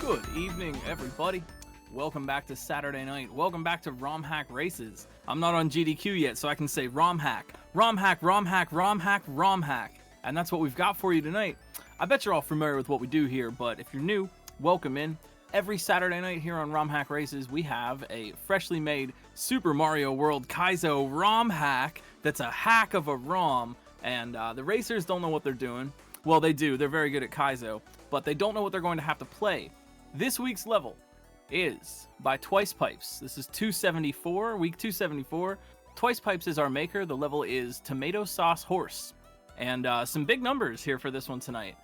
Good evening, everybody. Welcome back to Saturday night. Welcome back to ROM Hack Races. I'm not on GDQ yet, so I can say ROM Hack. ROM Hack, ROM Hack, ROM Hack, ROM Hack. And that's what we've got for you tonight. I bet you're all familiar with what we do here, but if you're new, welcome in. Every Saturday night here on ROM Hack Races, we have a freshly made Super Mario World Kaizo ROM hack that's a hack of a ROM, and the racers don't know what they're doing. Well, they do. They're very good at Kaizo, but they don't know what they're going to have to play. This week's level is by twicepipes. This is 274, week 274. Twicepipes is our maker. The level is Tomato Sauce Horse. And some big numbers here for this one tonight.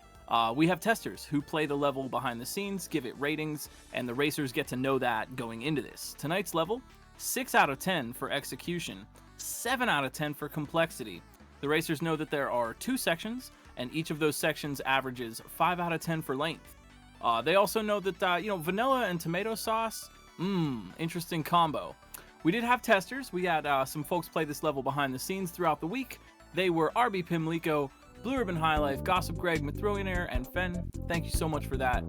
We have testers who play the level behind the scenes, give it ratings, and the racers get to know that going into this. Tonight's level, 6 out of 10 for execution, 7 out of 10 for complexity. The racers know that there are 2 sections, and each of those sections averages 5 out of 10 for length. They also know that, vanilla and tomato sauce, interesting combo. We did have testers. We had some folks play this level behind the scenes throughout the week. They were RB Pimlico, Blue Ribbon High Life, Gossip Greg, Mithrillionaire, and Fen. Thank you so much for that.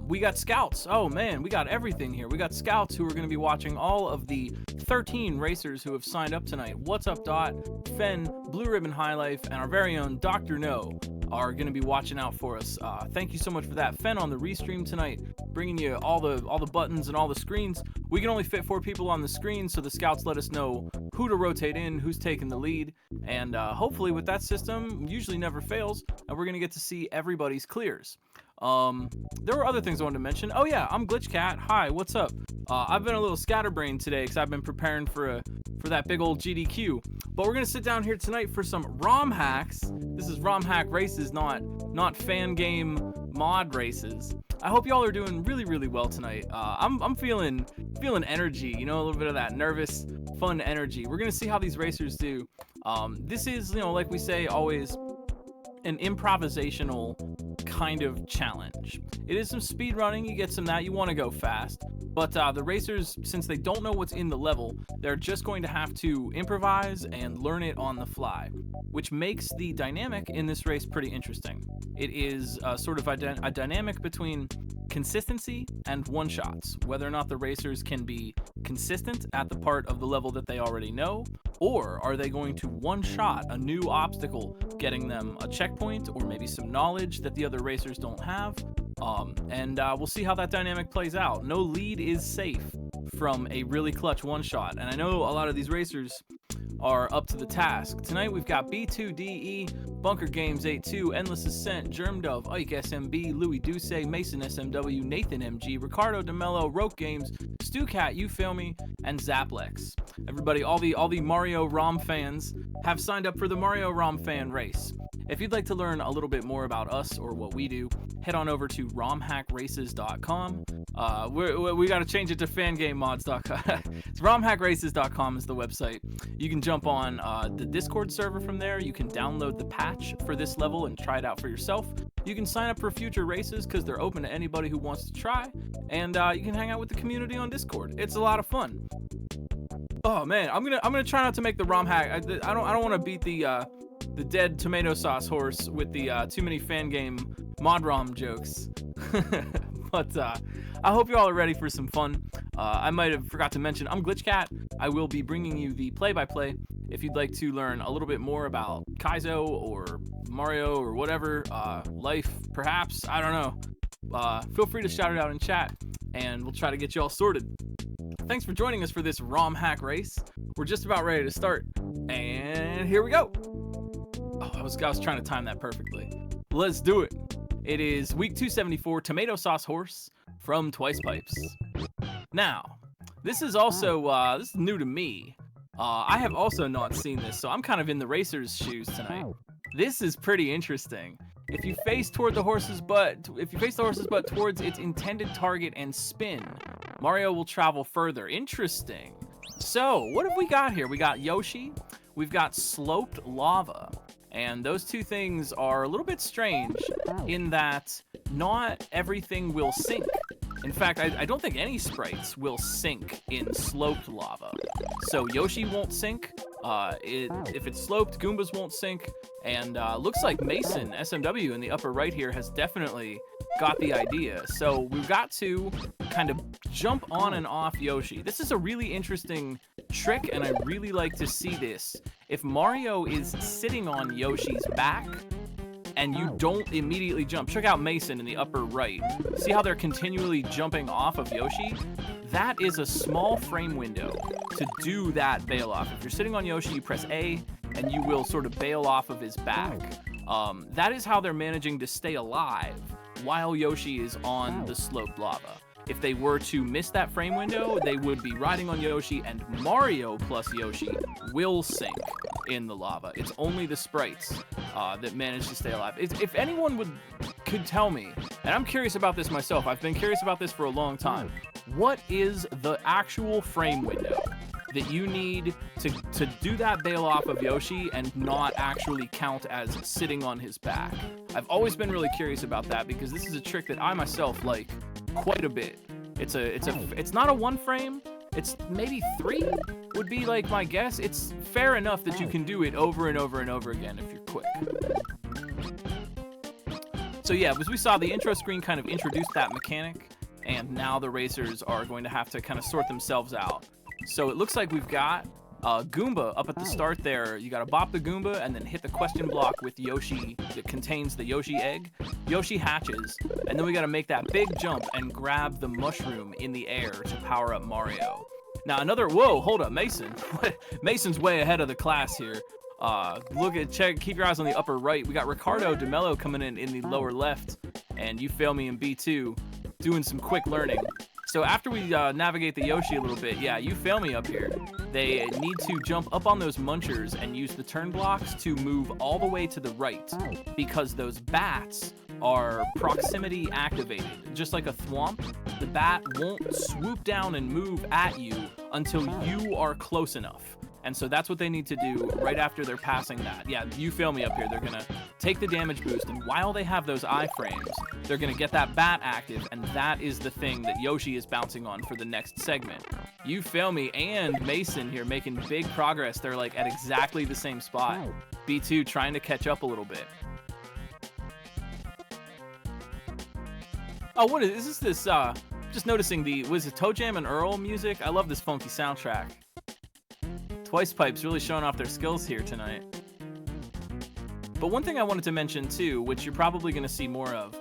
We got scouts. Oh man, we got everything here. We got scouts who are going to be watching all of the 13 racers who have signed up tonight. What's up, Dot, Fen, Blue Ribbon High Life, and our very own Dr. No are going to be watching out for us. Thank you so much for that. Fen on the restream tonight, bringing you all the buttons and all the screens. We can only fit 4 people on the screen, so the scouts let us know who to rotate in, who's taking the lead, and hopefully with that system, usually never fails, and we're going to get to see everybody's clears. There were other things I wanted to mention. Oh yeah, I'm GlitchCat. Hi, what's up? I've been a little scatterbrained today because I've been preparing for that big old GDQ. But we're gonna sit down here tonight for some ROM hacks. This is ROM Hack Races, not fan game mod races. I hope y'all are doing really, really well tonight. I'm feeling energy, a little bit of that nervous, fun energy. We're gonna see how these racers do. This is, like we say, always an improvisational kind of challenge. It is some speed running, you get some that, you want to go fast, but the racers, since they don't know what's in the level, they're just going to have to improvise and learn it on the fly, which makes the dynamic in this race pretty interesting. It is sort of a dynamic between consistency and one-shots, whether or not the racers can be consistent at the part of the level that they already know, or are they going to one-shot a new obstacle, getting them a checkpoint or maybe some knowledge that the other racers don't have, and we'll see how that dynamic plays out. No lead is safe from a really clutch one-shot, and I know a lot of these racers are up to the task. Tonight we've got B2DE, Bunker Games 82, Endless Ascent, Germdove, Ike SMB, Louis Duce, Mason SMW, Nathan MG, Ricardo DeMello, Roke Games, StuCat, You Feel Me, and Zaplex. Everybody, all the Mario ROM fans have signed up for the Mario ROM fan race. If you'd like to learn a little bit more about us or what we do, head on over to romhackraces.com. We got to change it to fangamemods.com. It's romhackraces.com is the website. You can jump on the Discord server from there. You can download the patch for this level and try it out for yourself. You can sign up for future races because they're open to anybody who wants to try. And you can hang out with the community on Discord. It's a lot of fun. Oh man, I'm gonna try not to make the ROM hack. I don't want to beat the dead tomato sauce horse with the too many fan game mod ROM jokes. But I hope you all are ready for some fun. I might have forgot to mention, I'm GlitchCat. I will be bringing you the play-by-play. If you'd like to learn a little bit more about Kaizo or Mario or whatever, life perhaps, I don't know. Feel free to shout it out in chat, and we'll try to get you all sorted. Thanks for joining us for this ROM hack race. We're just about ready to start, and here we go. Oh, I was trying to time that perfectly. Let's do it. It is week 274, Tomato Sauce Horse from Twicepipes. Now, this is also this is new to me. I have also not seen this, so I'm kind of in the racer's shoes tonight. This is pretty interesting. If you face the horse's butt towards its intended target and spin, Mario will travel further. Interesting. So, what have we got here? We got Yoshi, we've got sloped lava, and those two things are a little bit strange in that not everything will sink. In fact, I don't think any sprites will sink in sloped lava. So Yoshi won't sink. If it's sloped, Goombas won't sink. And looks like Mason, SMW, in the upper right here has definitely got the idea. So we've got to kind of jump on and off Yoshi. This is a really interesting trick, and I really like to see this. If Mario is sitting on Yoshi's back and you don't immediately jump, check out Mason in the upper right. See how they're continually jumping off of Yoshi? That is a small frame window to do that bail off. If you're sitting on Yoshi, you press A and you will sort of bail off of his back. That is how they're managing to stay alive while Yoshi is on the sloped lava. If they were to miss that frame window, they would be riding on Yoshi, and Mario plus Yoshi will sink in the lava. It's only the sprites that manage to stay alive. If anyone could tell me, and I'm curious about this myself, I've been curious about this for a long time, what is the actual frame window that you need to do that bail off of Yoshi and not actually count as sitting on his back? I've always been really curious about that, because this is a trick that I myself like quite a bit. It's not a 1 frame, it's maybe 3 would be like my guess. It's fair enough that you can do it over and over and over again if you're quick. So yeah, as we saw, the intro screen kind of introduced that mechanic, and now the racers are going to have to kind of sort themselves out. So it looks like we've got Goomba up at the start there. You gotta bop the Goomba and then hit the question block with Yoshi that contains the Yoshi egg. Yoshi hatches, and then we gotta make that big jump and grab the mushroom in the air to power up Mario. Now whoa, hold up, Mason. Mason's way ahead of the class here. Keep your eyes on the upper right. We got Ricardo DeMello coming in the lower left, and You Fail Me in B2, doing some quick learning. So after we navigate the Yoshi a little bit, yeah, You Fail Me up here. They need to jump up on those munchers and use the turn blocks to move all the way to the right, because those bats are proximity activated. Just like a thwomp, the bat won't swoop down and move at you until you are close enough. And so that's what they need to do right after they're passing that. Yeah, You Fail Me up here. They're gonna take the damage boost, and while they have those iframes, they're gonna get that bat active, and that is the thing that Yoshi is bouncing on for the next segment. You Fail Me and Mason here making big progress. They're like at exactly the same spot. B2 trying to catch up a little bit. Oh, what is this? Just noticing was it Toe Jam and Earl music? I love this funky soundtrack. twicepipes really showing off their skills here tonight. But one thing I wanted to mention too, which you're probably going to see more of,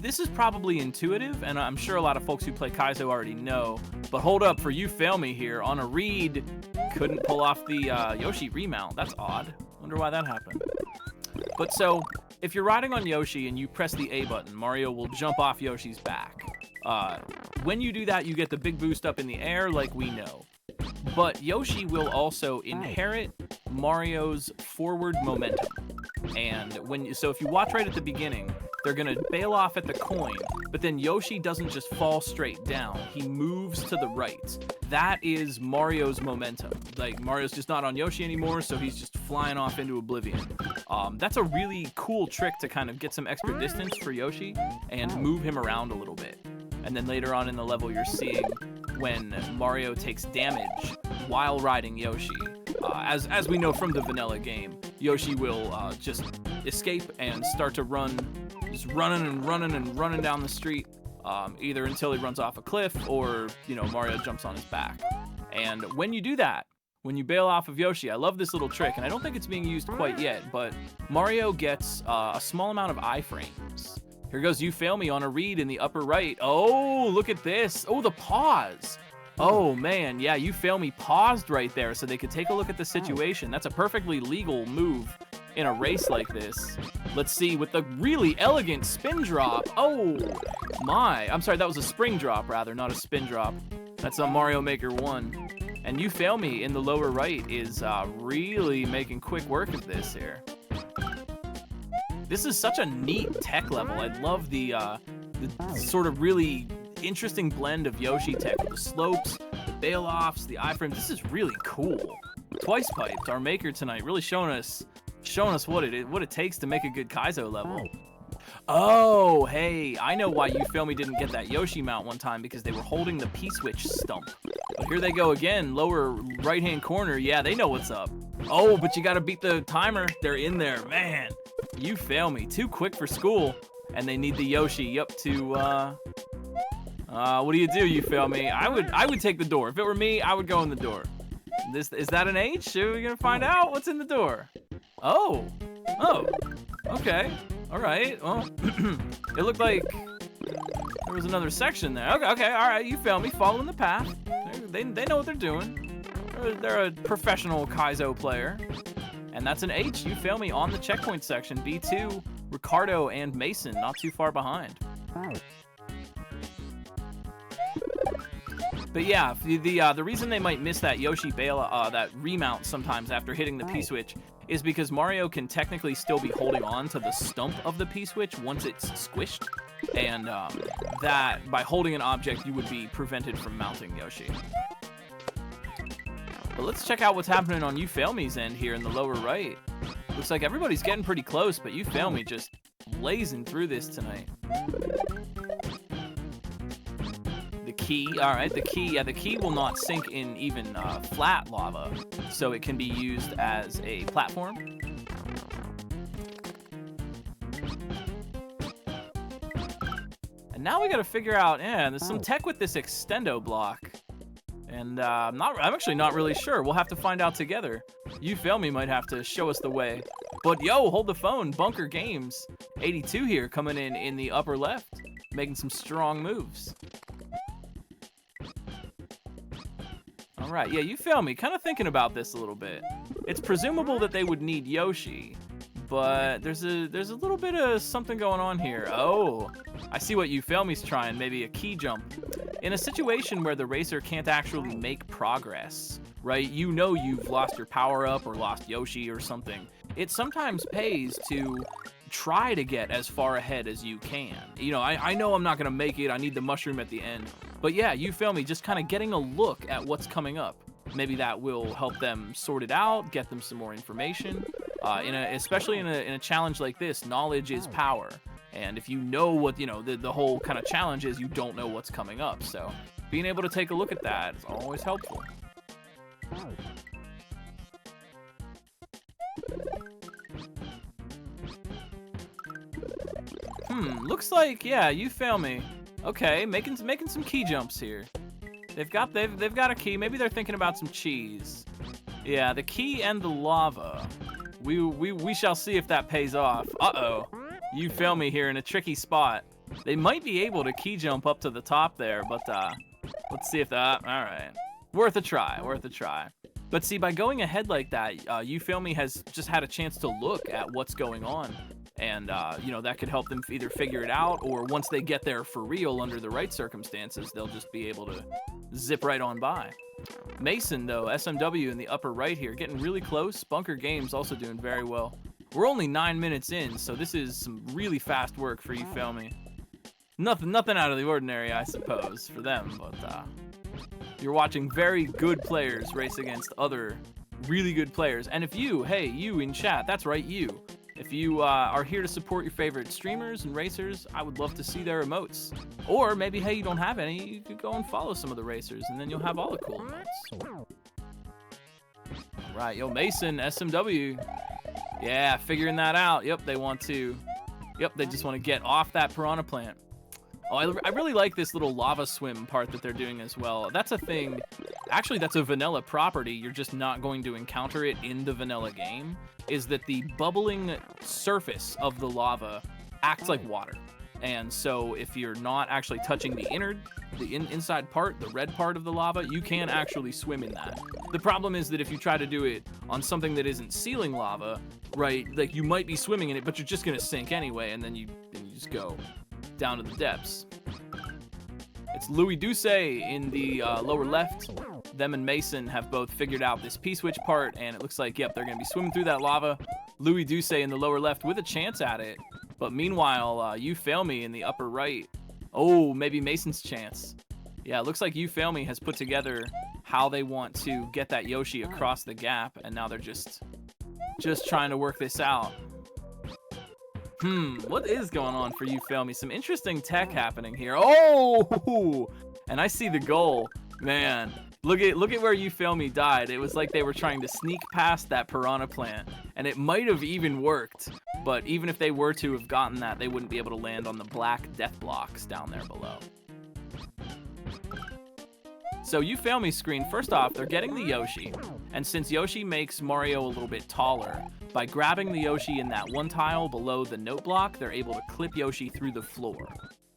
this is probably intuitive, and I'm sure a lot of folks who play Kaizo already know, but hold up for You Fail Me here. On a read, couldn't pull off the Yoshi remount. That's odd. Wonder why that happened. But so, if you're riding on Yoshi and you press the A button, Mario will jump off Yoshi's back. When you do that, you get the big boost up in the air like we know. But Yoshi will also inherit Mario's forward momentum. And so if you watch right at the beginning, they're gonna bail off at the coin, but then Yoshi doesn't just fall straight down. He moves to the right. That is Mario's momentum. Like, Mario's just not on Yoshi anymore, so he's just flying off into oblivion. That's a really cool trick to kind of get some extra distance for Yoshi and move him around a little bit. And then later on in the level, you're seeing when Mario takes damage while riding Yoshi. As we know from the vanilla game, Yoshi will just escape and start to run, just running and running and running down the street, either until he runs off a cliff or, Mario jumps on his back. And when you do that, when you bail off of Yoshi, I love this little trick, and I don't think it's being used quite yet, but Mario gets a small amount of iframes. Here goes You Fail Me on a read in the upper right. Oh, look at this. Oh, the pause. Oh, man. Yeah, You Fail Me paused right there so they could take a look at the situation. That's a perfectly legal move in a race like this. Let's see, with the really elegant spin drop. Oh, my. I'm sorry, that was a spring drop, rather, not a spin drop. That's on Mario Maker 1. And You Fail Me in the lower right is really making quick work of this here. This is such a neat tech level. I love the sort of really interesting blend of Yoshi tech with the slopes, the bail-offs, the iframes. This is really cool. twicepipes, our maker tonight, really showing us what it takes to make a good Kaizo level. Oh, hey, I know why You Fail Me didn't get that Yoshi mount one time, because they were holding the P-switch stump. But here they go again, lower right-hand corner. Yeah, they know what's up. Oh, but you gotta beat the timer. They're in there, man. You Fail Me, too quick for school. and they need the Yoshi, yep, to, what do, you feel me? I would take the door. If it were me, I would go in the door. Is that an H? Are we gonna find out what's in the door? Oh, okay, all right, well, it looked like there was another section there. Okay, all right, you feel me, following the path. They know what they're doing. They're a professional Kaizo player. And that's an H, you feel me, on the checkpoint section. B2, Ricardo and Mason, not too far behind. But yeah, the reason they might miss that Yoshi Bela, that remount sometimes after hitting the P-switch is because Mario can technically still be holding on to the stump of the P-switch once it's squished. And that, by holding an object, you would be prevented from mounting Yoshi. But let's check out what's happening on You Fail Me's end here in the lower right. Looks like everybody's getting pretty close, but You Fail Me just blazing through this tonight. The key, all right, the key will not sink in even flat lava, so it can be used as a platform. And now we gotta figure out, there's some tech with this extendo block. And I'm actually not really sure. We'll have to find out together. You Fail Me might have to show us the way. But yo, hold the phone. Bunker Games 82 here coming in the upper left, making some strong moves. All right, yeah, You Fail Me. Kind of thinking about this a little bit. It's presumable that they would need Yoshi, but there's a little bit of something going on here. Oh, I see what You Fail Me's trying. Maybe a key jump. In a situation where the racer can't actually make progress, right? You know you've lost your power-up or lost Yoshi or something. It sometimes pays to try to get as far ahead as you can. You know, I know I'm not gonna make it. I need the mushroom at the end. But yeah, You Fail Me, just kind of getting a look at what's coming up. Maybe that will help them sort it out, get them some more information. Especially in a challenge like this, knowledge is power. And if you know what, the whole kind of challenge is, you don't know what's coming up. So being able to take a look at that is always helpful. Looks like, yeah, You Fail Me. Okay, making some key jumps here. They've got a key. Maybe they're thinking about some cheese. Yeah, the key and the lava. We shall see if that pays off. Uh-oh. You Fail Me here in a tricky spot. They might be able to key jump up to the top there, but let's see if that, all right. Worth a try. But see, by going ahead like that, You Fail Me has just had a chance to look at what's going on. And, that could help them either figure it out, or once they get there for real under the right circumstances, they'll just be able to zip right on by. Mason, though, SMW in the upper right here, getting really close. Bunker Games also doing very well. We're only 9 minutes in, so this is some really fast work for You Fail Me. Nothing out of the ordinary, I suppose, for them, but you're watching very good players race against other really good players. And if you in chat, that's right, you. If you are here to support your favorite streamers and racers, I would love to see their emotes. Or maybe, hey, you don't have any, you could go and follow some of the racers, and then you'll have all the cool emotes. All right, yo, Mason, SMW. Yeah, figuring that out. Yep, they just want to get off that piranha plant. Oh, I really like this little lava swim part that they're doing as well. That's a thing. Actually, that's a vanilla property. You're just not going to encounter it in the vanilla game. Is that the bubbling surface of the lava acts like water. And so if you're not actually touching the inside part, the red part of the lava, you can actually swim in that. The problem is that if you try to do it on something that isn't sealing lava, right, like you might be swimming in it, but you're just gonna sink anyway, and then you just go down to the depths. It's Louis Duce in the lower left. Them and Mason have both figured out this P-switch part, and it looks like, yep, they're gonna be swimming through that lava. Louis Duce in the lower left with a chance at it. But meanwhile, You Fail Me in the upper right. Oh, maybe Mason's chance. Yeah, it looks like You Fail Me has put together how they want to get that Yoshi across the gap, and now they're just trying to work this out. What is going on for You Fail Me? Some interesting tech happening here. Oh, and I see the goal. Man, look at where You Fail Me died. It was like they were trying to sneak past that piranha plant, and it might have even worked. but even if they were to have gotten that, they wouldn't be able to land on the black death blocks down there below. So You Fail Me screen, first off, they're getting the Yoshi, and since Yoshi makes Mario a little bit taller, by grabbing the Yoshi in that one tile below the note block, they're able to clip Yoshi through the floor.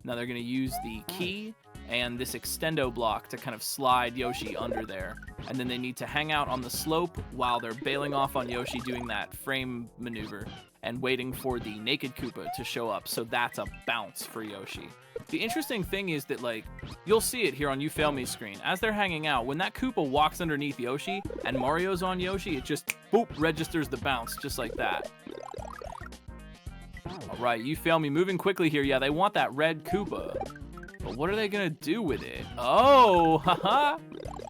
Now they're going to use the key and this extendo block to kind of slide Yoshi under there, and then they need to hang out on the slope while they're bailing off on Yoshi doing that frame maneuver and waiting for the naked Koopa to show up, so that's a bounce for Yoshi. The interesting thing is that, like, you'll see it here on You Fail Me screen. As they're hanging out, when that Koopa walks underneath Yoshi and Mario's on Yoshi, it just, boop, registers the bounce, just like that. All right, You Fail Me moving quickly here. Yeah, they want that red Koopa. But what are they going to do with it? Oh, haha.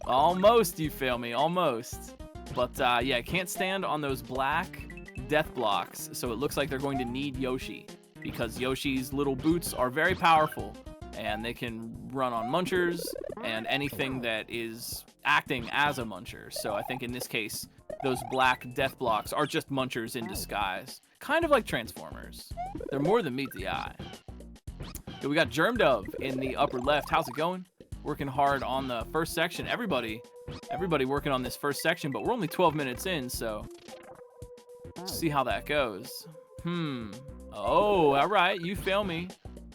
Almost, You Fail Me, almost. But, yeah, can't stand on those black death blocks, so it looks like they're going to need Yoshi, because Yoshi's little boots are very powerful, and they can run on munchers and anything that is acting as a muncher. So I think in this case, those black death blocks are just munchers in disguise. Kind of like Transformers. They're more than meet the eye. Yeah, we got Germ Dove in the upper left. How's it going? Working hard on the first section. Everybody working on this first section, but we're only 12 minutes in, so let's see how that goes. Oh, all right, You Fail Me.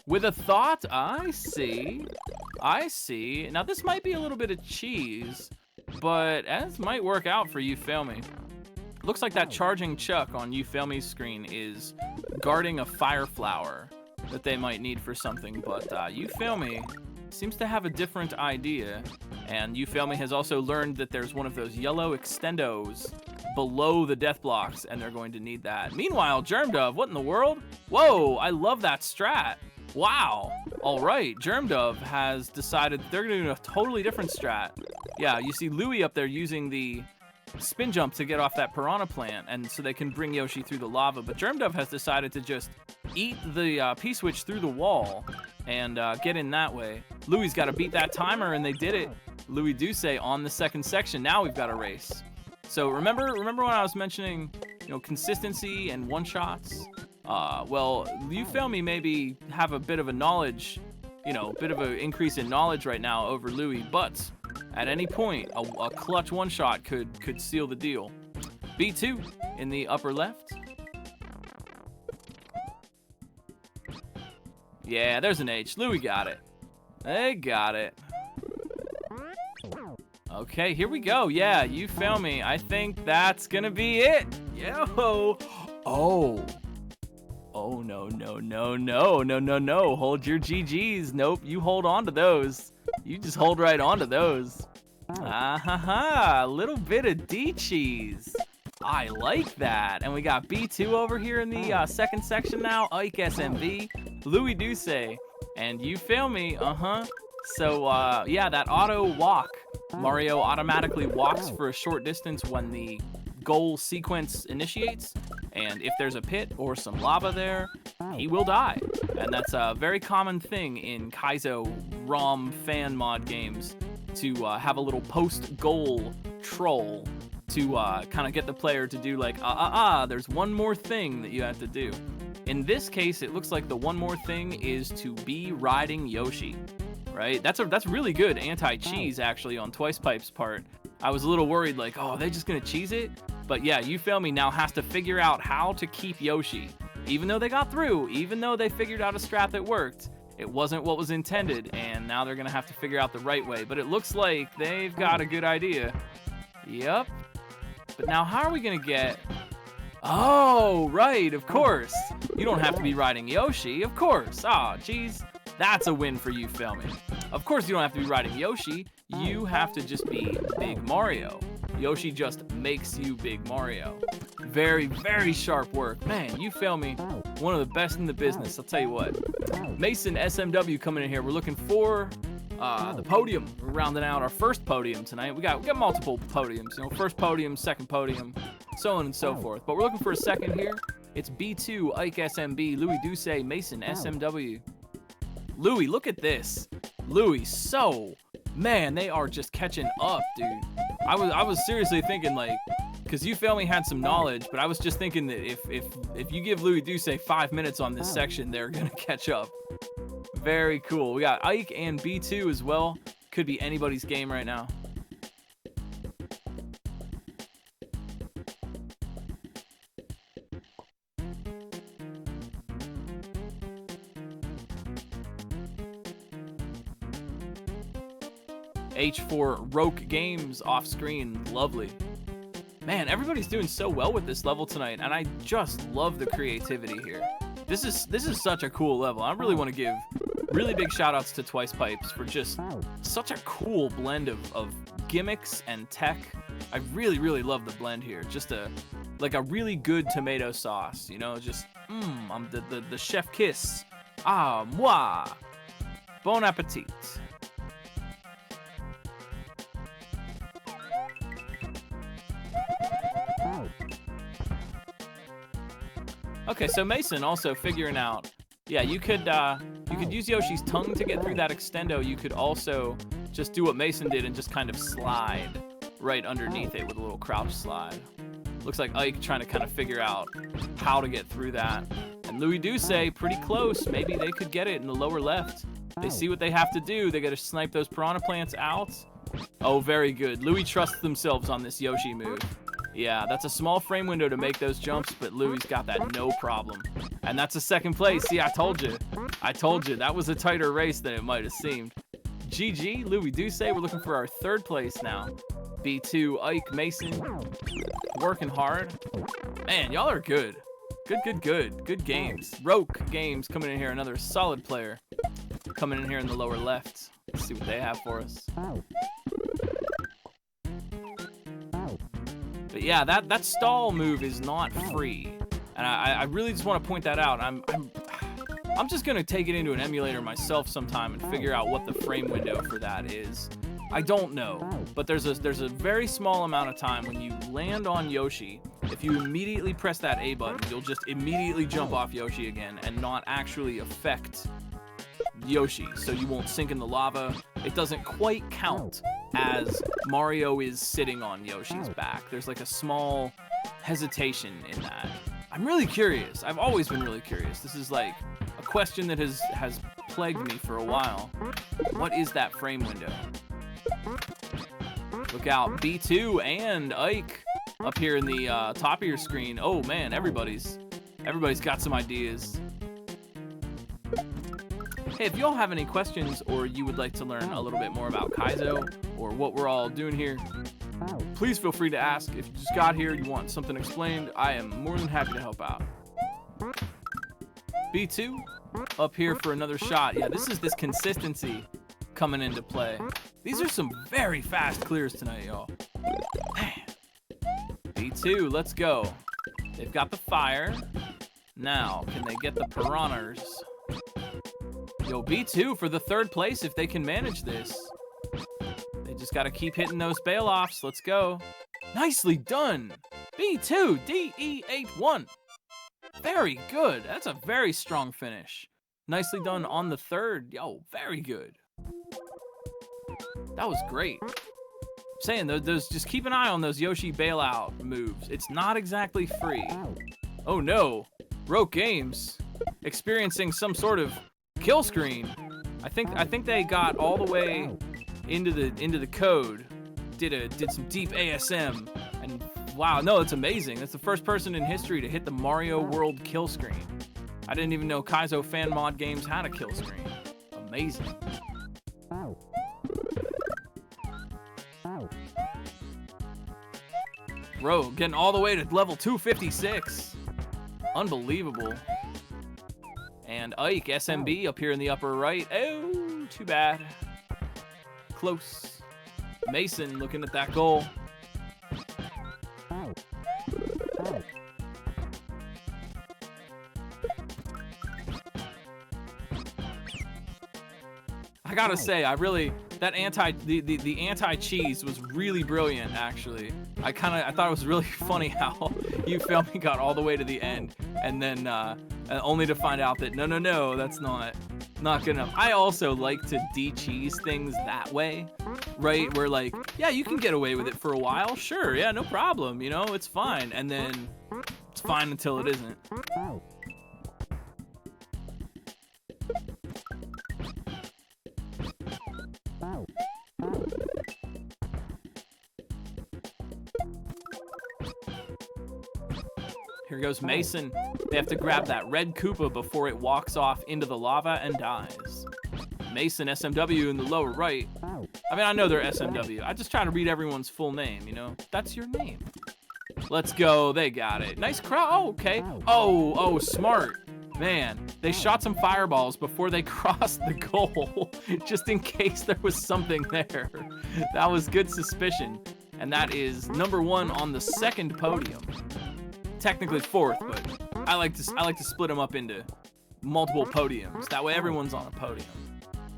With a thought, I see. Now, this might be a little bit of cheese, but this might work out for You Fail Me. Looks like that charging Chuck on You Fail Me's screen is guarding a fire flower that they might need for something, but You Fail Me seems to have a different idea, and You Fail Me has also learned that there's one of those yellow extendos below the death blocks, and they're going to need that. Meanwhile, Germ Dove, what in the world? Whoa, I love that strat. Wow. All right, Germ Dove has decided they're going to do a totally different strat. Yeah, you see Louie up there using the spin jump to get off that piranha plant, and so they can bring Yoshi through the lava, but Germ Dove has decided to just eat the P-switch through the wall and get in that way. Louie's got to beat that timer, and they did it. Louie Duce on the second section. Now we've got a race. So remember when I was mentioning, consistency and one-shots? Well, You Fail Me maybe have a bit of a knowledge, bit of an increase in knowledge right now over Louie, but at any point, a clutch one-shot could seal the deal. B2 in the upper left. Yeah, there's an H. Louie got it. They got it. Okay, here we go. Yeah, You Fail Me. I think that's gonna be it. Yo. Oh, no. Hold your GGs. Nope, you hold on to those. You just hold right on to those. A little bit of D-cheese. I like that. And we got B2 over here in the second section now. Ike SMV, Louie Duce, and You Fail Me. So, yeah, that auto walk. Mario automatically walks for a short distance when the goal sequence initiates, and if there's a pit or some lava there, he will die. And that's a very common thing in Kaizo ROM fan mod games, to have a little post-goal troll to kind of get the player to do like, there's one more thing that you have to do. In this case, it looks like the one more thing is to be riding Yoshi. Right? That's really good anti-cheese, actually, on twicepipes' part. I was a little worried, like, oh, are they just gonna cheese it? But yeah, You Fail Me now has to figure out how to keep Yoshi. Even though they got through, even though they figured out a strat that worked, it wasn't what was intended, and now they're gonna have to figure out the right way. But it looks like they've got a good idea. Yep. But now how are we gonna get... Oh, right, of course. You don't have to be riding Yoshi, of course. Aw, geez. That's a win for You Fail Me. Of course you don't have to be riding Yoshi, you have to just be Big Mario. Yoshi just makes you Big Mario. Very, very sharp work. Man, You Fail Me, one of the best in the business, I'll tell you what. Mason SMW coming in here. We're looking for the podium. We're rounding out our first podium tonight. We got multiple podiums, first podium, second podium, so on and so forth. But we're looking for a second here. It's B2, Ike SMB, Louie Duce, Mason SMW. Louie, look at this. Louie, man, they are just catching up, dude. I was seriously thinking, like, because you fail me had some knowledge, but I was just thinking that if you give Louis Duce 5 minutes on this section, they're gonna catch up. Very cool. We got Ike and B2 as well. Could be anybody's game right now. H for Roke Games off screen. Lovely. Man, everybody's doing so well with this level tonight, and I just love the creativity here. This is such a cool level. I really want to give really big shout outs to twicepipes for just such a cool blend of gimmicks and tech. I really, really love the blend here. Just like a really good tomato sauce, you know, just the chef kiss. Ah, moi. Bon appetit. Okay, so Mason also figuring out, yeah, you could use Yoshi's tongue to get through that extendo. You could also just do what Mason did and just kind of slide right underneath it with a little crouch slide. Looks like Ike trying to kind of figure out how to get through that. And Louis Duce, pretty close. Maybe they could get it in the lower left. They see what they have to do. They got to snipe those piranha plants out. Oh, very good. Louis trusts themselves on this Yoshi move. Yeah, that's a small frame window to make those jumps, but Louis got that no problem. And that's a second place. See, I told you. I told you. That was a tighter race than it might have seemed. GG, Louis Duce. We're looking for our third place now. B2, Ike, Mason. Working hard. Man, y'all are good. Good games. Roke Games coming in here. Another solid player. Coming in here in the lower left. Let's see what they have for us. But yeah, that stall move is not free, and I really just want to point that out. I'm just gonna take it into an emulator myself sometime and figure out what the frame window for that is. I don't know, but there's a very small amount of time when you land on Yoshi. If you immediately press that A button, you'll just immediately jump off Yoshi again and not actually affect Yoshi, so you won't sink in the lava. It doesn't quite count as Mario is sitting on Yoshi's back. There's like a small hesitation in that. I'm really curious. I've always been really curious. This is like a question that has plagued me for a while. What is that frame window? Look out, B2 and Ike up here in the top of your screen. Oh man, everybody's got some ideas. Hey, if y'all have any questions or you would like to learn a little bit more about Kaizo or what we're all doing here, please feel free to ask. If you just got here, you want something explained, I am more than happy to help out. B2 up here for another shot. Yeah, this is this consistency coming into play. These are some very fast clears tonight, y'all. Man. B2, let's go. They've got the fire. Now, can they get the piranhas? Yo, B2 for the third place if they can manage this. They just got to keep hitting those bail-offs. Let's go. Nicely done. B2, DE81. Very good. That's a very strong finish. Nicely done on the third. Yo, very good. That was great. I'm saying, those just keep an eye on those Yoshi bailout moves. It's not exactly free. Oh no. Roke Games experiencing some sort of kill screen. I think they got all the way into the code, did some deep ASM, and wow, no, it's amazing. That's the first person in history to hit the Mario World kill screen. I didn't even know Kaizo fan mod games had a kill screen. Amazing. Bro, getting all the way to level 256. Unbelievable. And Ike, SMB, up here in the upper right. Oh, too bad. Close. Mason looking at that goal. I gotta say, that the anti-cheese was really brilliant, actually. I thought it was really funny how you felt me got all the way to the end, and then only to find out that no, that's not good enough. I also like to de-cheese things that way, right? Where like, yeah, you can get away with it for a while, sure, yeah, no problem, you know, it's fine, and then it's fine until it isn't. Here goes Mason. They have to grab that red Koopa before it walks off into the lava and dies. Mason, SMW in the lower right. I mean, I know they're SMW. I just try to read everyone's full name, you know? That's your name. Let's go. They got it. Nice crowd. Oh, okay. Oh, smart. Man, they shot some fireballs before they crossed the goal, just in case there was something there. That was good suspicion. And that is number 1 on the second podium. Technically 4th, but I like to split them up into multiple podiums. That way everyone's on a podium.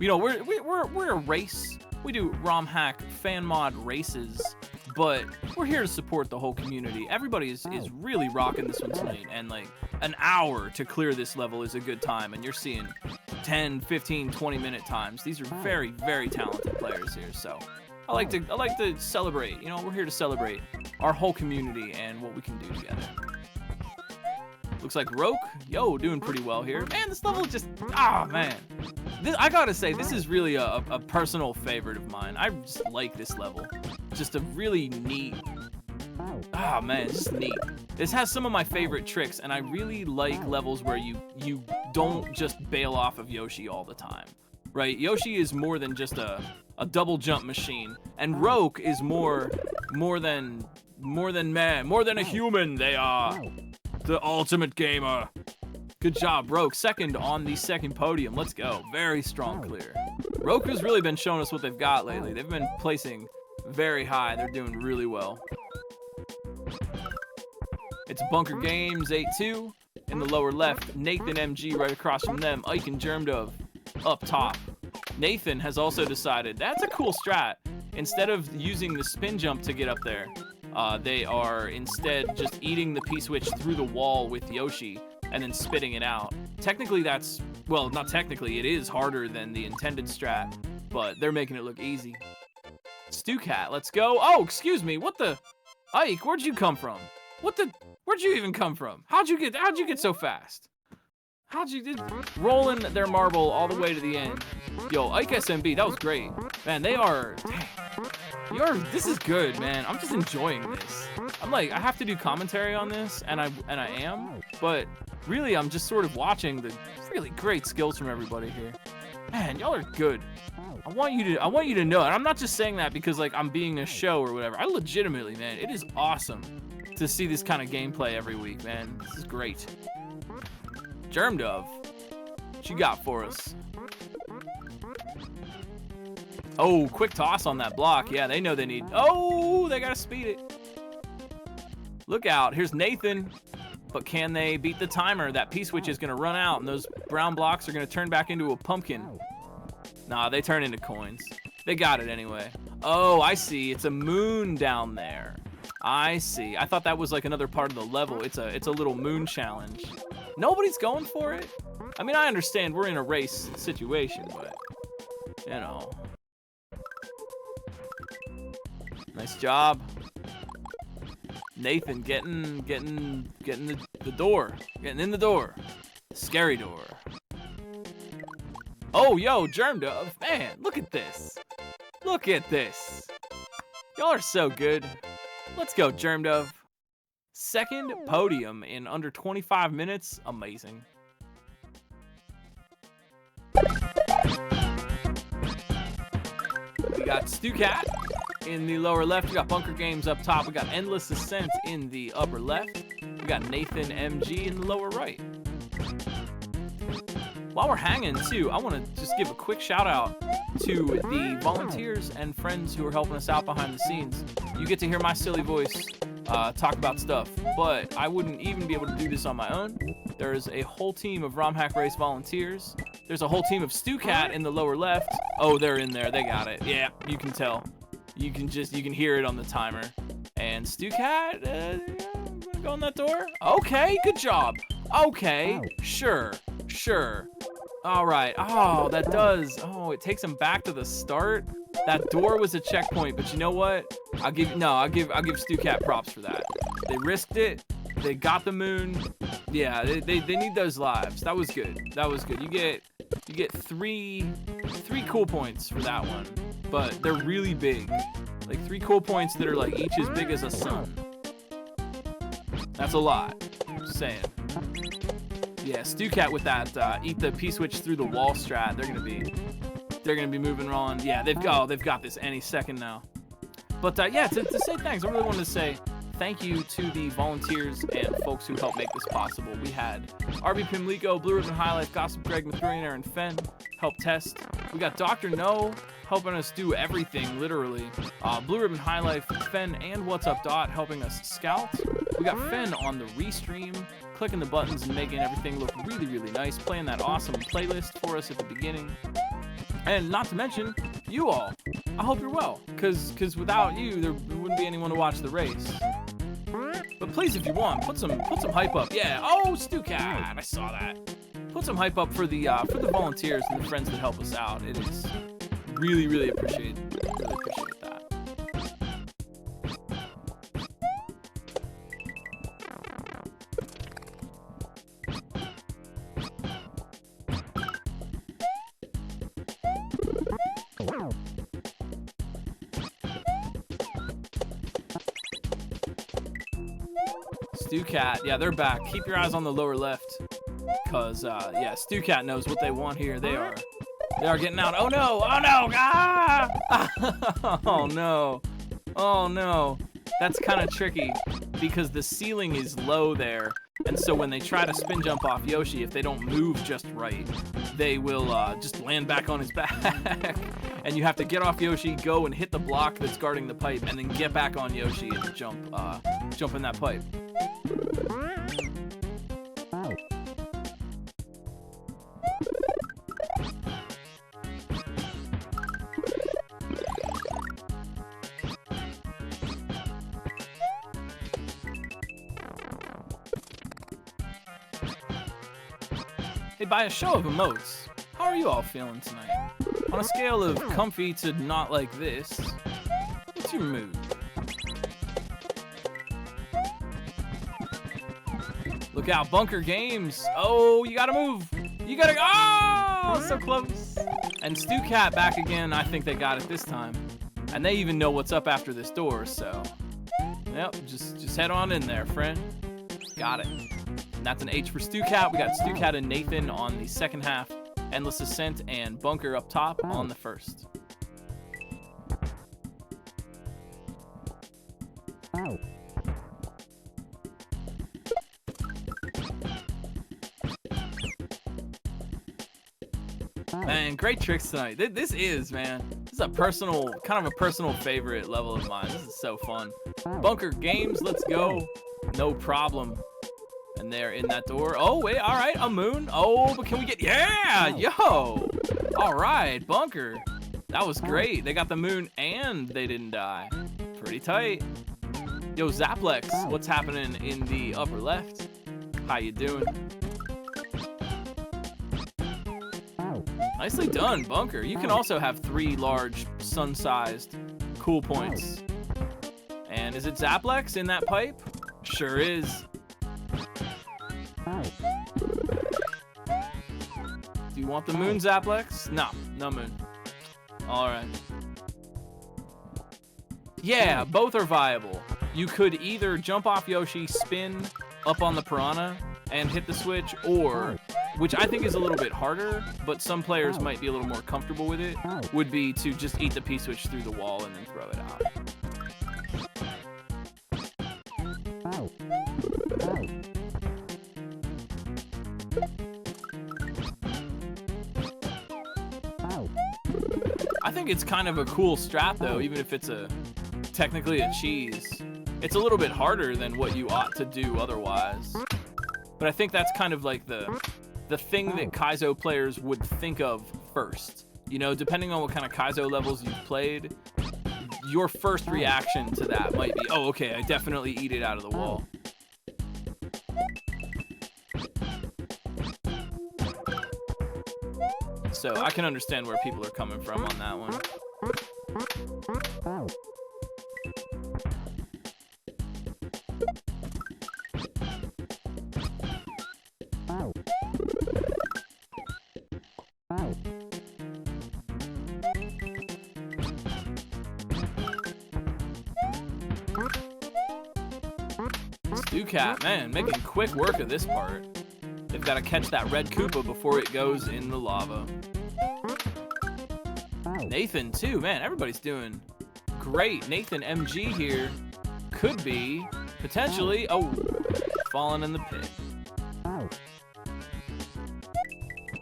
You know, we're a race. We do ROM hack fan mod races, but we're here to support the whole community. Everybody is really rocking this one tonight, and like an hour to clear this level is a good time, and you're seeing 10, 15, 20-minute times. These are very, very talented players here, so I like to celebrate. You know, we're here to celebrate our whole community and what we can do together. Looks like Roke, doing pretty well here. Man, this level is just, man. I gotta say, this is really a personal favorite of mine. I just like this level. Just a really neat, man, it's just neat. This has some of my favorite tricks, and I really like levels where you don't just bail off of Yoshi all the time, right? Yoshi is more than just a double jump machine, and Roke is more than a human. They are the ultimate gamer. Good job, Roke. Second on the second podium. Let's go. Very strong clear. Roke has really been showing us what they've got lately. They've been placing very high. They're doing really well. It's Bunker Games 8-2 in the lower left. Nathan MG right across from them. Ike and Germdove up top. Nathan has also decided that's a cool strat. Instead of using the spin jump to get up there, they are instead just eating the P-switch through the wall with Yoshi and then spitting it out. Technically that's, well, not technically, it is harder than the intended strat, but they're making it look easy. Stucat, let's go. Oh, excuse me, what the? Ike, where'd you come from? Where'd you even come from? How'd you get so fast? How'd you rolling their marble all the way to the end? Yo, Ike SMB, that was great. Man, they are, dang. This is good, man. I'm just enjoying this. I'm like, I have to do commentary on this, and I am, but really I'm just sort of watching the really great skills from everybody here. Man, y'all are good. I want you to know, and I'm not just saying that because like I'm being a show or whatever. I legitimately, man, it is awesome to see this kind of gameplay every week, man. This is great. Germdove, what you got for us? Oh, quick toss on that block. Yeah, they know they need. Oh, they gotta speed it. Look out. Here's Nathan. But can they beat the timer? That P-switch is gonna run out, and those brown blocks are gonna turn back into a pumpkin. Nah, they turn into coins. They got it anyway. Oh, I see. It's a moon down there. I see. I thought that was like another part of the level. It's a little moon challenge. Nobody's going for it. I mean, I understand we're in a race situation, but you know. Nice job. Nathan getting the door. Getting in the door. Scary door. Oh, yo, Germdove. Man, look at this. Look at this. Y'all are so good. Let's go, Germdove. Second podium in under 25 minutes. Amazing. We got Stucat in the lower left. We got Bunker Games up top. We got Endless Ascent in the upper left. We got Nathan MG in the lower right. While we're hanging too, I want to just give a quick shout out to the volunteers and friends who are helping us out behind the scenes. You get to hear my silly voice talk about stuff, but I wouldn't even be able to do this on my own. There's a whole team of ROM Hack Race volunteers. There's a whole team of Stucat in the lower left. Oh, they're in there. They got it. Yeah, you can tell. You can hear it on the timer. And Stucat, go in that door. Okay, good job. Okay, sure. All right. Oh, that does. Oh, it takes him back to the start. That door was a checkpoint, but you know what? I'll give StuCat props for that. They risked it. They got the moon. Yeah, they need those lives. That was good. You get three cool points for that one, but they're really big. Like 3 cool points that are like each as big as a sun. That's a lot. Just saying. Yeah, StuCat with that eat the P-switch through the wall strat. They're gonna be moving on. Yeah, they've got this any second now. But yeah, to say thanks, I really wanted to say thank you to the volunteers and folks who helped make this possible. We had RB Pimlico, Blue Ribbon High Life, Gossip Greg, Mathurian, and Fen help test. We got Dr. No helping us do everything, literally. Blue Ribbon High Life, Fen, and What's Up Dot helping us scout. We got Fen on the restream, clicking the buttons and making everything look really, really nice, playing that awesome playlist for us at the beginning. And not to mention, you all. I hope you're well, because without you, there wouldn't be anyone to watch the race. But please, if you want, put some hype up. Yeah. Oh, StuCat, I saw that. Put some hype up for the volunteers and the friends that help us out. It is really, really appreciate that. StuCat, yeah, they're back. Keep your eyes on the lower left, cause yeah, StuCat knows what they want here. They are getting out. Oh no! Oh no! Ah! Oh no! That's kind of tricky because the ceiling is low there, and so when they try to spin jump off Yoshi, if they don't move just right, they will just land back on his back. And you have to get off Yoshi, go and hit the block that's guarding the pipe, and then get back on Yoshi and jump in that pipe. Hey, by a show of emotes, how are you all feeling tonight? On a scale of comfy to not like this, what's your mood? Look out, Bunker Games. Oh, you gotta move. You gotta go. Oh, so close. And StuCat back again. I think they got it this time. And they even know what's up after this door, so. Yep, just head on in there, friend. Got it. And that's an H for StuCat. We got StuCat and Nathan on the second half. Endless Ascent and Bunker up top on the first. Man, great tricks tonight. This is kind of a personal favorite level of mine. This is so fun. Bunker Games, let's go. No problem. And they're in that door. Oh, wait, all right, a moon. Oh, but can we get, yeah, yo. All right, Bunker. That was great. They got the moon and they didn't die. Pretty tight. Yo, Zaplex, what's happening in the upper left? How you doing? Nicely done, Bunker. You can also have 3 large sun-sized cool points. And is it Zaplex in that pipe? Sure is. Do you want the moon, Zaplex? No moon. All right. Yeah, both are viable. You could either jump off Yoshi, spin up on the piranha, and hit the switch, or, which I think is a little bit harder, but some players might be a little more comfortable with it, would be to just eat the P-switch through the wall and then throw it out. I think it's kind of a cool strat though, even if it's technically a cheese. It's a little bit harder than what you ought to do otherwise. But I think that's kind of like the thing that Kaizo players would think of first. You know, depending on what kind of Kaizo levels you've played, your first reaction to that might be, oh, okay, I definitely eat it out of the wall. So I can understand where people are coming from on that one. Cat, man, making quick work of this part. They've got to catch that red Koopa before it goes in the lava. Nathan, too, man, everybody's doing great. Nathan MG here could be potentially, oh, falling in the pit.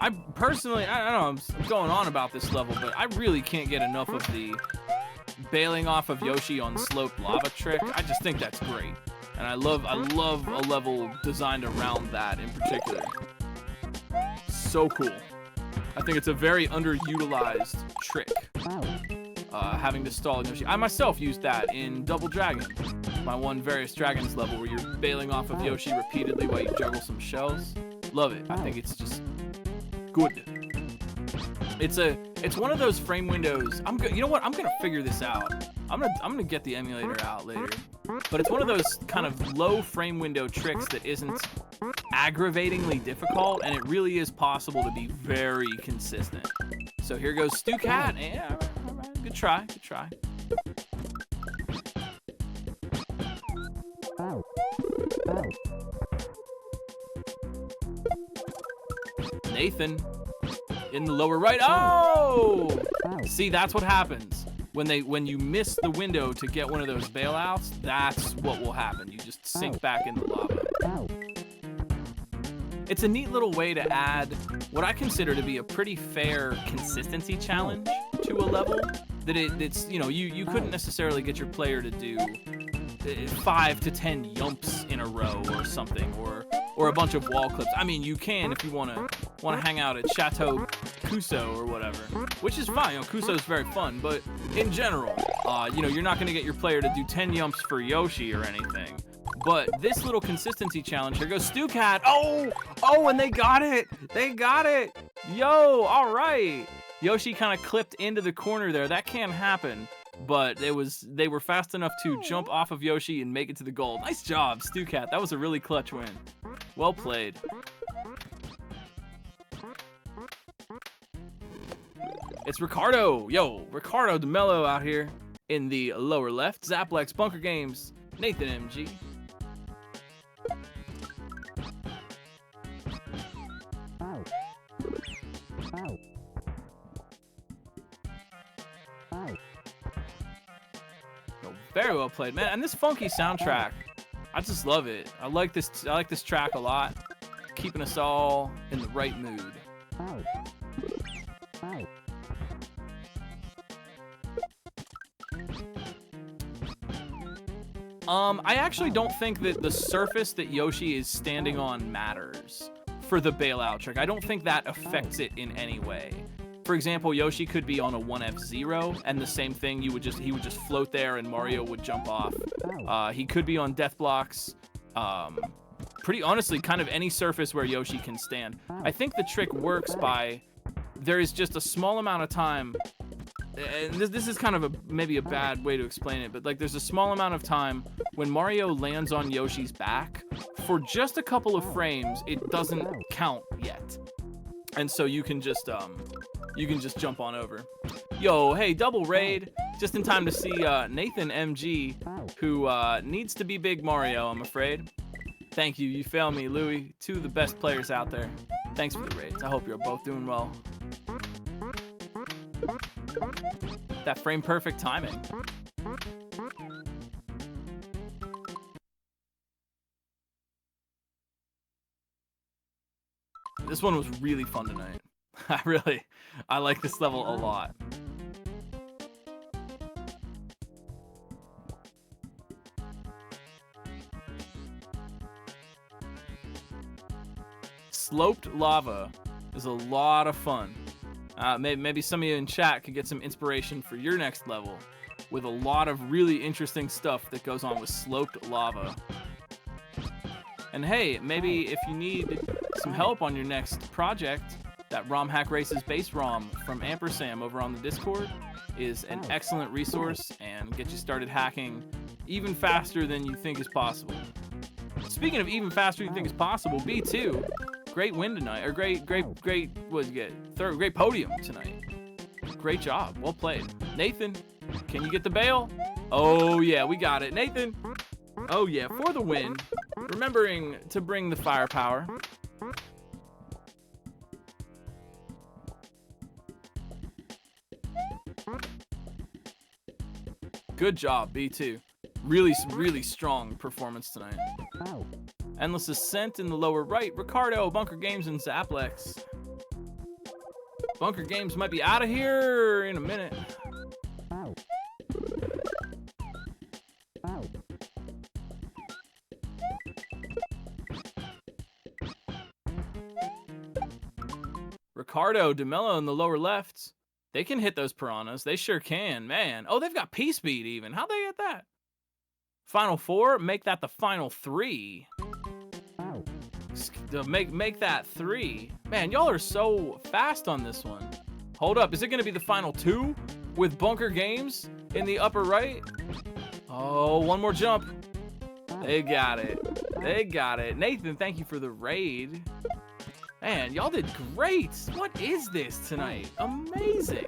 I personally, I don't know, I'm going on about this level, but I really can't get enough of the bailing off of Yoshi on sloped lava trick. I just think that's great. And I love a level designed around that in particular. So cool. I think it's a very underutilized trick. Having to stall Yoshi. I myself used that in Double Dragon, my one Various Dragons level where you're bailing off of Yoshi repeatedly while you juggle some shells. Love it. I think it's just good. It's one of those frame windows. You know what? I'm gonna figure this out. I'm gonna get the emulator out later. But it's one of those kind of low frame window tricks that isn't aggravatingly difficult, and it really is possible to be very consistent. So here goes Stu Cat. Yeah, all right. Good try, good try. Nathan in the lower right. Oh! See, that's what happens. When you miss the window to get one of those bailouts, that's what will happen. You just sink back in the lava. It's a neat little way to add what I consider to be a pretty fair consistency challenge to a level. That it's, you know, you couldn't necessarily get your player to do 5 to 10 yumps in a row or something, or a bunch of wall clips. I mean, you can if you want to hang out at Chateau Kuso or whatever, which is fine. You know, Kuso's very fun, but in general, you know, you're not going to get your player to do 10 yumps for Yoshi or anything. But this little consistency challenge, here goes Stu Cat. Oh, and they got it. They got it. Yo, all right. Yoshi kind of clipped into the corner there. That can happen. But they were fast enough to jump off of Yoshi and make it to the goal. Nice job, Stu Cat. That was a really clutch win. Well played. It's Ricardo. Yo, Ricardo DeMello out here in the lower left. Zaplex, Bunker Games, Nathan MG. Very well played, man. And this funky soundtrack, I just love it. I like this track a lot. Keeping us all in the right mood. I actually don't think that the surface that Yoshi is standing on matters for the bailout trick. I don't think that affects it in any way. For example, Yoshi could be on a 1F0, and the same thing, he would just float there and Mario would jump off. He could be on death blocks. Pretty honestly, kind of any surface where Yoshi can stand. I think the trick works by, there is just a small amount of time, and this is kind of maybe a bad way to explain it, but like there's a small amount of time when Mario lands on Yoshi's back, for just a couple of frames, it doesn't count yet. And so you can just jump on over. Yo, hey, double raid. Just in time to see Nathan MG, who needs to be Big Mario, I'm afraid. Thank you. You failed me, Louie. Two of the best players out there. Thanks for the raids. I hope you're both doing well. That frame perfect timing. This one was really fun tonight. I like this level a lot. Sloped lava is a lot of fun. Maybe some of you in chat could get some inspiration for your next level with a lot of really interesting stuff that goes on with sloped lava. And hey, maybe if you need some help on your next project, that ROM Hack Races base ROM from Ampersam over on the Discord is an excellent resource and get you started hacking even faster than you think is possible. Speaking of even faster than you think is possible, B2, great win tonight, or great, what did you get? Third, great podium tonight. Great job, well played. Nathan, can you get the bail? Oh yeah, we got it. Nathan, oh yeah, for the win. Remembering to bring the firepower. Good job, B2. Really strong performance tonight. Endless Ascent in the lower right. Ricardo, Bunker Games, and Zaplex. Bunker Games might be out of here in a minute. Ricardo, DeMello in the lower left. They can hit those piranhas. They sure can, man. Oh, they've got P-Speed even. How'd they get that? Final 4? Make that the final 3. Make that 3. Man, y'all are so fast on this one. Hold up. Is it going to be the final 2 with Bunker Games in the upper right? Oh, one more jump. They got it. They got it. Nathan, thank you for the raid. Man, y'all did great. What is this tonight? Amazing.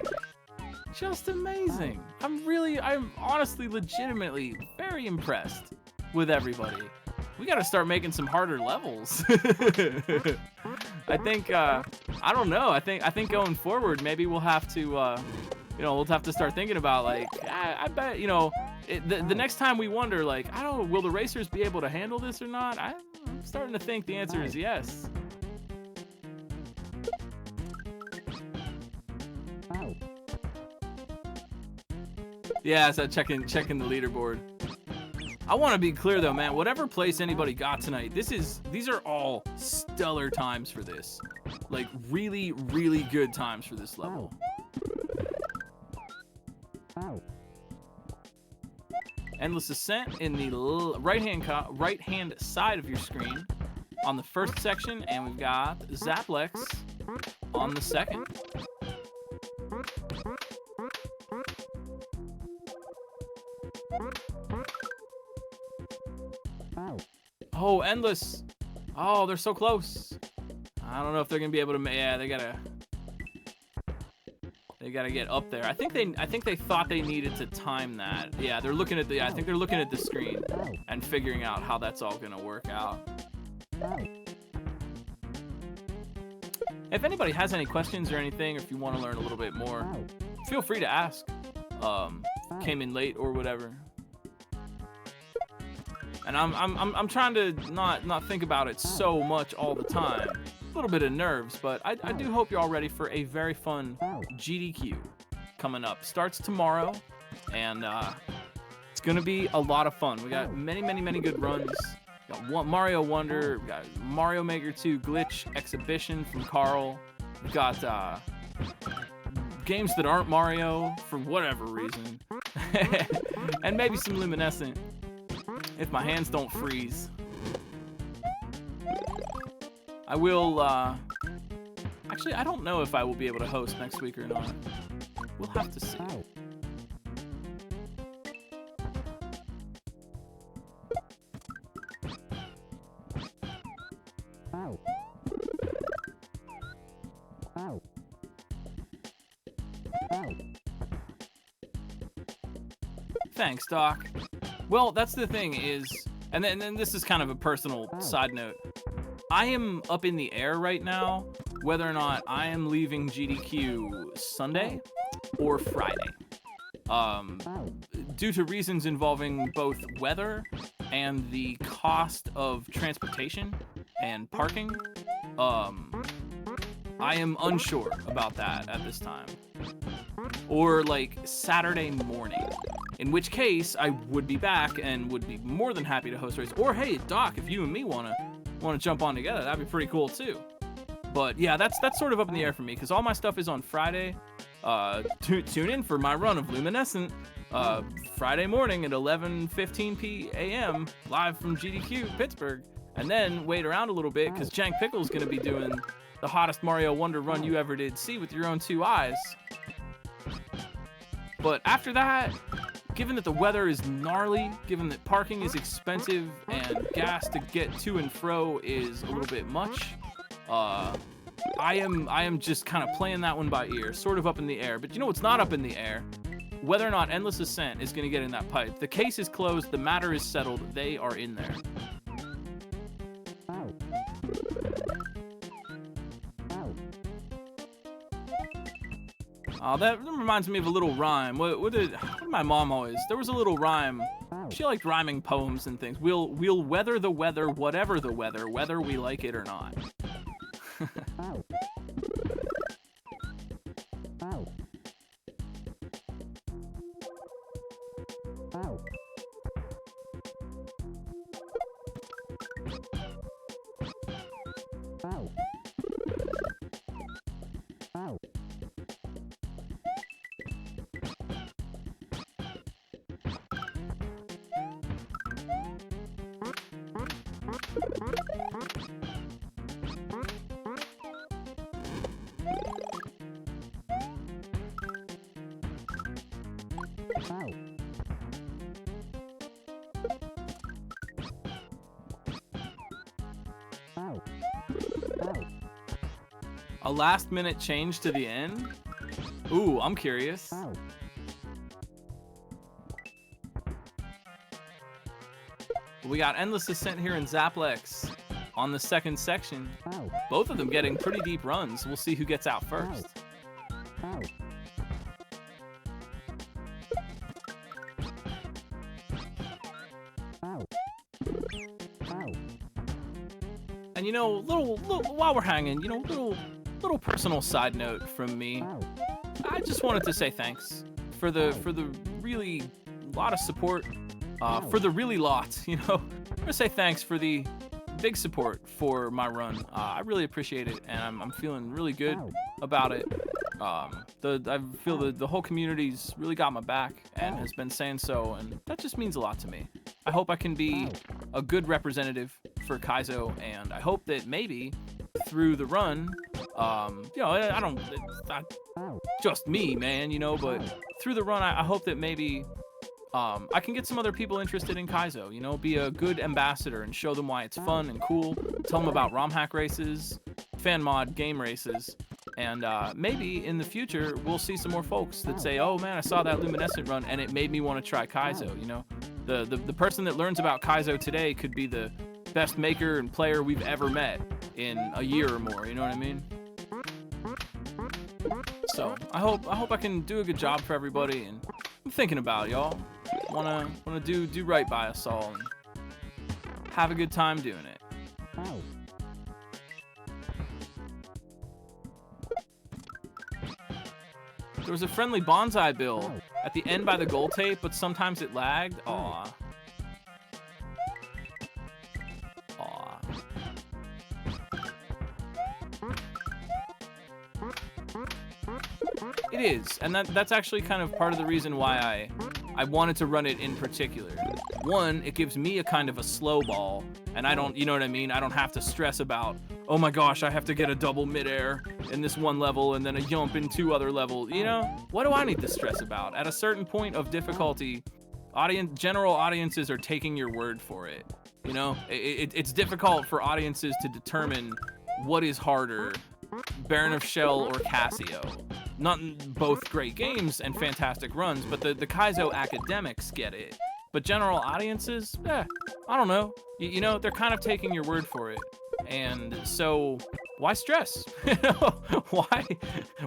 Just amazing. I'm honestly, legitimately very impressed with everybody. We got to start making some harder levels. I think, I don't know. I think going forward, maybe we'll have to, we'll have to start thinking about, like, I bet, the next time we wonder, like, I don't know, will the racers be able to handle this or not? I'm starting to think the answer is yes. Yeah, so checking the leaderboard. I want to be clear though, man. Whatever place anybody got tonight, these are all stellar times for this. Like really good times for this level. Endless Ascent in the right hand side of your screen on the first section, and we've got Zaplex on the second. Oh, Endless. Oh, they're so close. I don't know if they're gonna be able to. Yeah, they gotta get up there. I think they thought they needed to time that. Yeah, they're looking at the. I think they're looking at the screen and figuring out how that's all gonna work out. If anybody has any questions or anything, or if you want to learn a little bit more, feel free to ask. Came in late or whatever. And I'm trying to not think about it so much all the time. A little bit of nerves, but I do hope you're all ready for a very fun GDQ coming up. Starts tomorrow, and it's gonna be a lot of fun. We got many good runs. We got Mario Wonder, we got Mario Maker 2 Glitch Exhibition from Carl. We got games that aren't Mario for whatever reason, and maybe some Luminescent. If my hands don't freeze. I will, actually, I don't know if I will be able to host next week or not. We'll have to see. Thanks, Doc. Well, that's the thing is, and then this is kind of a personal side note. I am up in the air right now whether or not I am leaving GDQ Sunday or Friday. Due to reasons involving both weather and the cost of transportation and parking, I am unsure about that at this time. Or like Saturday morning. In which case, I would be back and would be more than happy to host race. Or hey, Doc, if you and me wanna jump on together, that'd be pretty cool too. But yeah, that's sort of up in the air for me because all my stuff is on Friday. Tune in for my run of Luminescent Friday morning at 11:15 a.m. live from GDQ Pittsburgh, and then wait around a little bit because Jank Pickle's gonna be doing the hottest Mario Wonder run you ever did see with your own 2 eyes. But after that, given that the weather is gnarly, given that parking is expensive and gas to get to and fro is a little bit much, I am just kind of playing that one by ear, sort of up in the air. But you know what's not up in the air? Whether or not Endless Ascent is going to get in that pipe. The case is closed. The matter is settled. They are in there. That reminds me of a little rhyme. What did my mom always? There was a little rhyme. She liked rhyming poems and things. We'll weather the weather, whatever the weather, whether we like it or not. A last minute change to the end? Ooh, I'm curious. We got Endless Ascent here in Zaplex on the second section. Both of them getting pretty deep runs. We'll see who gets out first. And you know, little while we're hanging, you know, little personal side note from me. I just wanted to say thanks for the really lot of support, for the really lot, you know. I'm gonna say thanks for the big support for my run. I really appreciate it, and I'm feeling really good about it. I feel the whole community's really got my back and has been saying so, and that just means a lot to me. I hope I can be a good representative for Kaizo, and I hope that maybe through the run, you know, it's not just me, man, you know, but through the run, I hope that maybe I can get some other people interested in Kaizo, you know, be a good ambassador and show them why it's fun and cool, tell them about ROM hack races, fan mod game races, and maybe in the future, we'll see some more folks that say, oh man, I saw that Luminescent run and it made me want to try Kaizo, you know. The person that learns about Kaizo today could be the best maker and player we've ever met in a year or more, you know what I mean? So I hope I can do a good job for everybody, and I'm thinking about it, y'all. Wanna do right by us all and have a good time doing it. There was a friendly bonsai build at the end by the gold tape, but sometimes it lagged. Aw. Aw. It is, and that's actually kind of part of the reason why I wanted to run it in particular. One, it gives me a kind of a slow ball, and I don't, you know what I mean? I don't have to stress about, oh my gosh, I have to get a double midair in this one level and then a jump in 2 other levels. You know, what do I need to stress about? At a certain point of difficulty, general audiences are taking your word for it. You know, it's difficult for audiences to determine what is harder, Baron of Shell or Casio. Not both great games and fantastic runs, but the Kaizo academics get it. But general audiences, I don't know. You know, they're kind of taking your word for it. And so, why stress?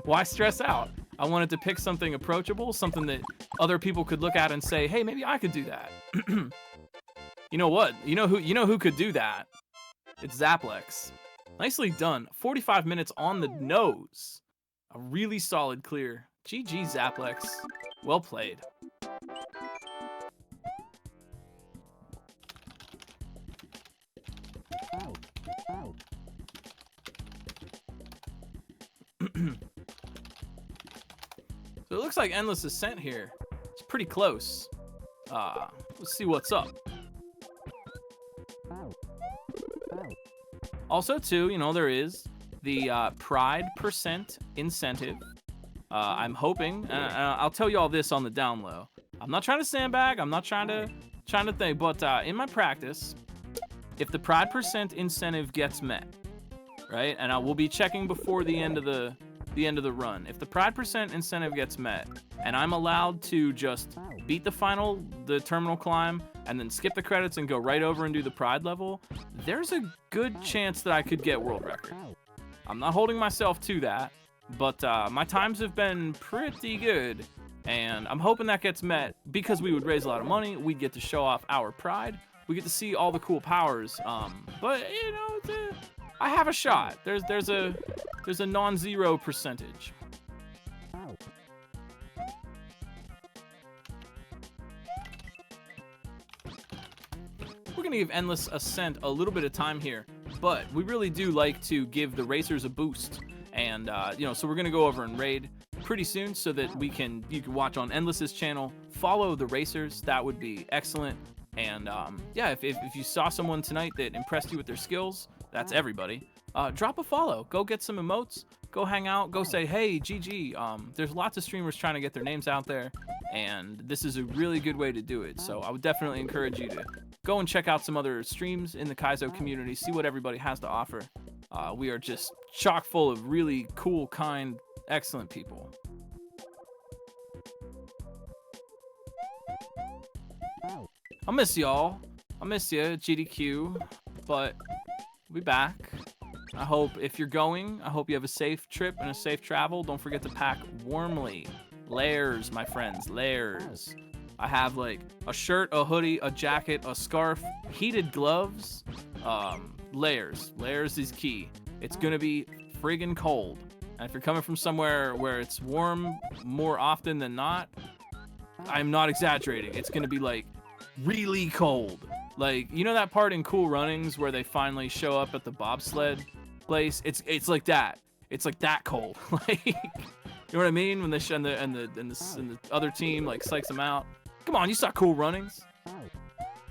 Why stress out? I wanted to pick something approachable, something that other people could look at and say, hey, maybe I could do that. You know what? You know who could do that? It's Zaplex. Nicely done. 45 minutes on the nose. A really solid clear. GG, Zaplex. Well played. So it looks like Endless Ascent here. It's pretty close. Let's see what's up. Also, too, you know, there is the Pride percent incentive. I'm hoping, I'll tell you all this on the down low. I'm not trying to sandbag. I'm not trying to think, but in my practice, if the Pride percent incentive gets met, right, and I will be checking before the end of the run. If the Pride percent incentive gets met, and I'm allowed to just beat the terminal climb, and then skip the credits and go right over and do the Pride level, there's a good chance that I could get world record. I'm not holding myself to that, but my times have been pretty good, and I'm hoping that gets met because we would raise a lot of money. We'd get to show off our Pride. We get to see all the cool powers. But you know, I have a shot. There's a non-zero percentage. We're gonna give Endless Ascent a little bit of time here, but we really do like to give the racers a boost. And you know, so we're gonna go over and raid pretty soon so that you can watch on Endless's channel, follow the racers. That would be excellent. And yeah, if you saw someone tonight that impressed you with their skills, that's everybody. Drop a follow, go get some emotes, go hang out, go say, hey, GG. There's lots of streamers trying to get their names out there, and this is a really good way to do it. So I would definitely encourage you to go and check out some other streams in the Kaizo community, see what everybody has to offer. We are just chock full of really cool, kind, excellent people. I'll miss y'all. I miss you, GDQ, but we'll be back. I hope if you're going, I hope you have a safe trip and a safe travel. Don't forget to pack warmly. Layers, my friends, layers. I have like a shirt, a hoodie, a jacket, a scarf, heated gloves. Layers. Layers is key. It's gonna be friggin' cold. And if you're coming from somewhere where it's warm more often than not, I'm not exaggerating. It's gonna be like really cold. Like, you know that part in Cool Runnings where they finally show up at the bobsled place? It's like that. It's like that cold. Like, you know what I mean? When they and the other team like psychs them out. Come on, you saw Cool Runnings,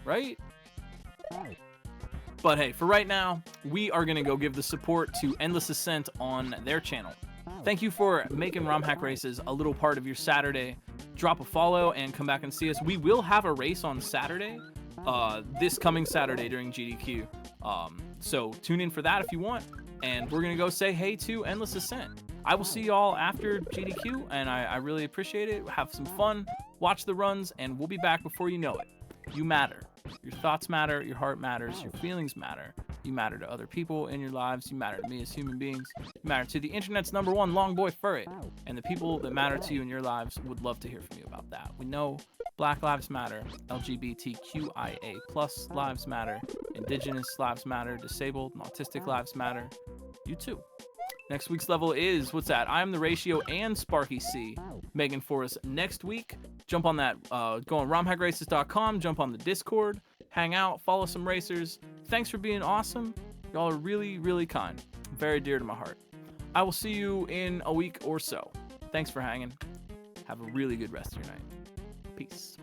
right? But hey, for right now, we are gonna go give the support to Endless Ascent on their channel. Thank you for making ROM Hack Races a little part of your Saturday. Drop a follow and come back and see us. We will have a race on Saturday, this coming Saturday during GDQ. So tune in for that if you want. And we're gonna go say hey to Endless Ascent. I will see y'all after GDQ, and I really appreciate it. Have some fun, watch the runs, and we'll be back before you know it. You matter. Your thoughts matter, your heart matters, your feelings matter. You matter to other people in your lives. You matter to me as human beings. You matter to the internet's #1 Longboy Furry. And the people that matter to you in your lives would love to hear from you about that. We know Black Lives Matter, LGBTQIA+ lives matter, Indigenous lives matter, disabled and autistic lives matter. You too. Next week's level is, what's that? I Am the Ratio and Sparky C making for us next week. Jump on that, go on romhackraces.com, jump on the Discord, hang out, follow some racers. Thanks for being awesome. Y'all are really, really kind. Very dear to my heart. I will see you in a week or so. Thanks for hanging. Have a really good rest of your night. Peace.